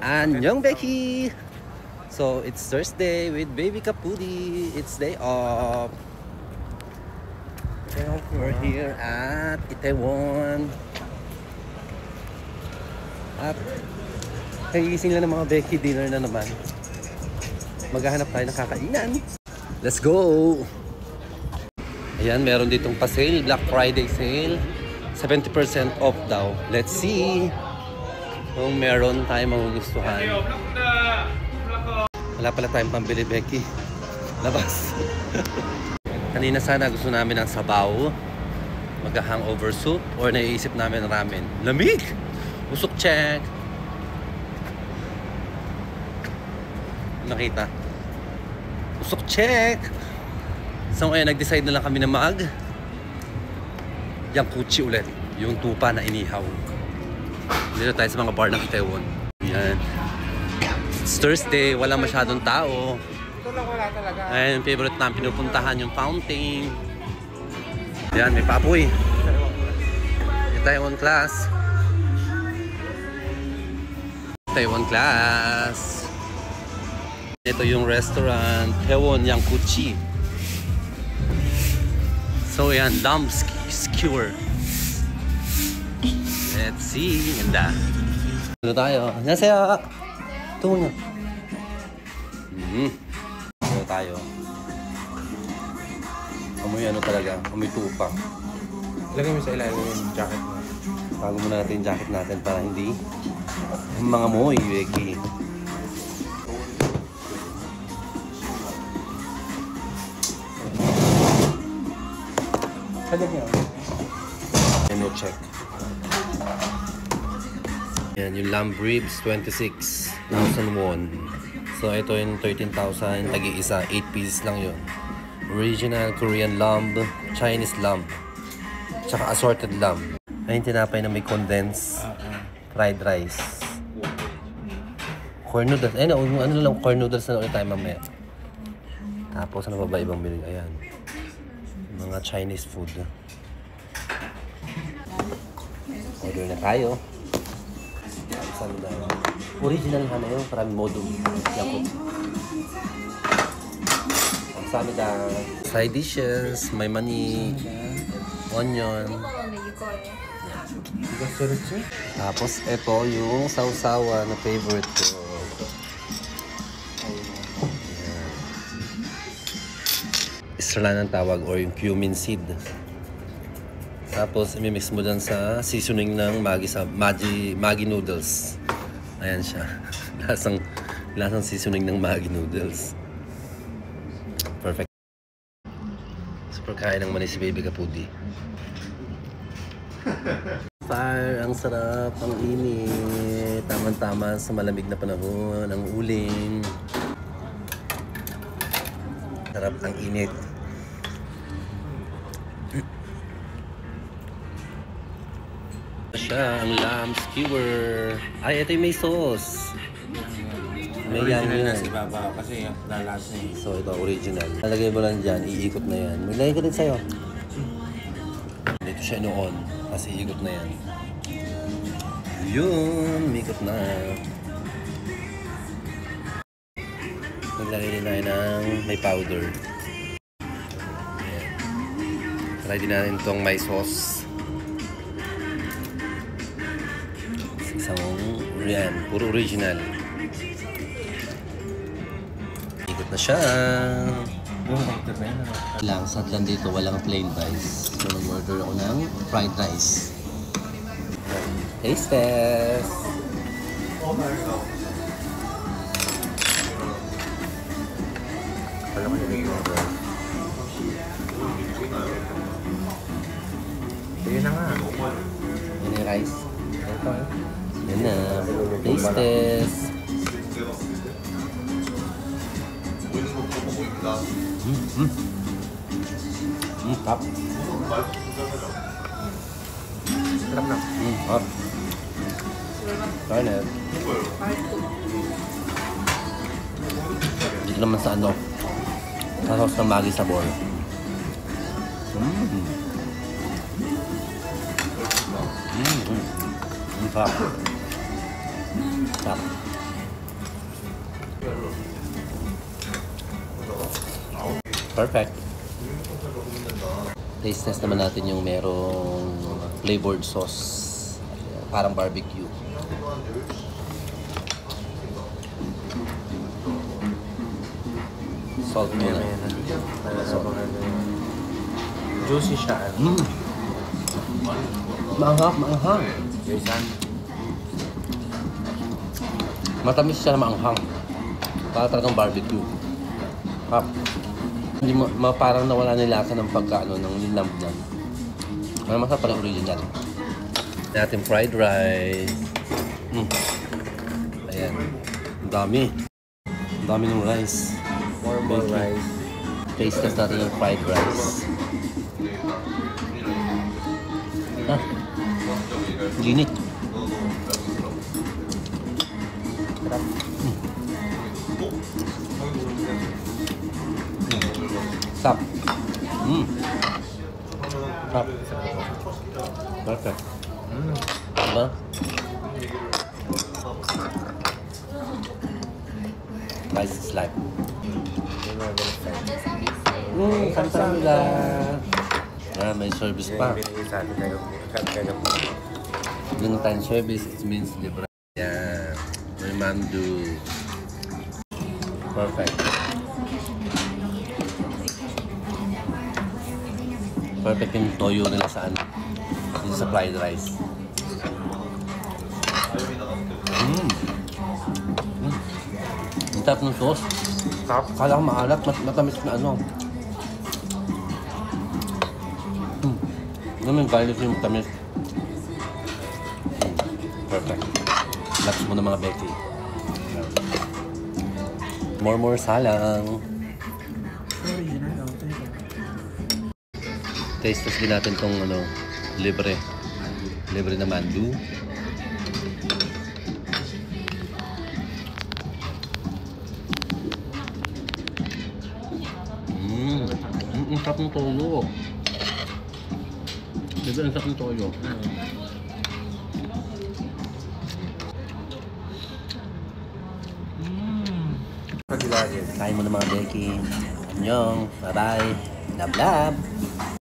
Annyeong Becky! So it's Thursday with Baby Kapudi. It's day off. We're here at Itaewon. At kagising lang ng mga Becky, dinner na naman. Maghahanap tayo ng kakainan. Let's go! Ayan, meron ditong pa-sale, Black Friday sale. 70% off daw. Let's see kung meron tayong magugustuhan. Wala pala tayong pambili, Becky. Labas. Kanina sana gusto namin ng sabaw, mag-hangover soup, or naiisip namin ramen. Lamig! Usok check! Nakita? Usok check! So ngayon, nag-decide na lang kami na yung kuchi ulit. Yung tupa na inihaw. Dito tayo sa mga bar ng Itaewon. Yan. It's Thursday, wala masyadong tao. Ito lang wala talaga. Ayan, favorite namin pinupuntahan yung fountain. Yan, may papoy. Itaewon class. Itaewon class. Ito yung restaurant, Itaewon Yang Kuchi. So yan, lamb skewer. Let's see. Ganda. Ano tayo? Annyeonghaseyo. Tungo. Ano tayo? Amoy ano talaga? Amoy tupa. Lagay mo sa ilalim yung jacket mo. Tago muna natin yung jacket natin para hindi yung mga moy, Becky. No check. Yan, yung lamb ribs, 26,000 won. So, ito yung 13,000, tagi-isa, 8 pieces lang yun. Original Korean lamb, Chinese lamb, tsaka assorted lamb. Ayun, tinapay na may condensed fried rice. Corn noodles. Ayun, ano lang, corn noodles na ulit tayo mamaya. Tapos, ano pa ba ibang bilig? Ayan. Mga Chinese food. Order na tayo. Saan na? Original na yun. Parang modo. Yakot. Saan na? Side dishes. May mani. Onion. Tapos ito yung sausawa na favorite ko. Isla ng tawag or yung cumin seed. Tapos imimix mo dyan sa seasoning ng Maggi noodles. Ayan siya. lasang seasoning ng Maggi noodles. Perfect. Super kain ng mani si Baby Kapudi. Fire, ang sarap, ang init. Tama-tama sa malamig na panahon, ang uling. Sarap ang init. Siya, ang lamb skewer. Ay, ito yung may sauce. May yan yun. Kasi lalas na So, ito original. Nalagay mo lang dyan, iikot na yan. Maglagay ko din sa'yo. Dito siya noon. Kasi iikot na yan. Yun, ikot na. Maglagay din tayo ng may powder. Ayan. Try din natin itong may sauce. Isang yan, puro original. Ikot na siya. Lang, sadlan dito, walang plain rice. So, nag-order ako ng fried rice. Taste test! Alam ko na nag-order. Yun na nga. Yan yung rice. Ito eh. Yan na. Taste test! Tap. Sarap na. Hot. Garnet. Dito naman sa ano. Sa sauce ng Maggi sabor. Sarap. Sarap. Perfect. Taste test naman natin yung merong flavored sauce. Parang barbecue. Salt muna. Juicy siya. Maanghang, maanghang. Jason. Matamis siya na maanghang. Para talagang barbecue. Hap. Hindi parang nawala nila lasa ng pagkaano ng linamnan. Masarap pala original. Natin fried rice. Ayan. Ang dami. Ang dami ng rice. More rice. Taste test natin yung fried rice. Ah. Ginit. Sarap. Sarap. Perfect. Diba? Rice is life. Kamsahamnida. May service pa. Yung time service, it means libre. Yan. May mandu. Perfect. Perfect yung toyo nila sa ano. Yung sa fried rice. Ang sarap ng sauce. Kala ko maalat, matamis na ano. Yung garlic yung matamis. Perfect. Laps mo na mga Becky. More salang. Taste test din natin tong ano, libre. Libre na mandu. Ang sarap ng toyo. Libre ang sarap ng toyo. Kain mo na mga Becky. Annyeong. Bye-bye. Love, love.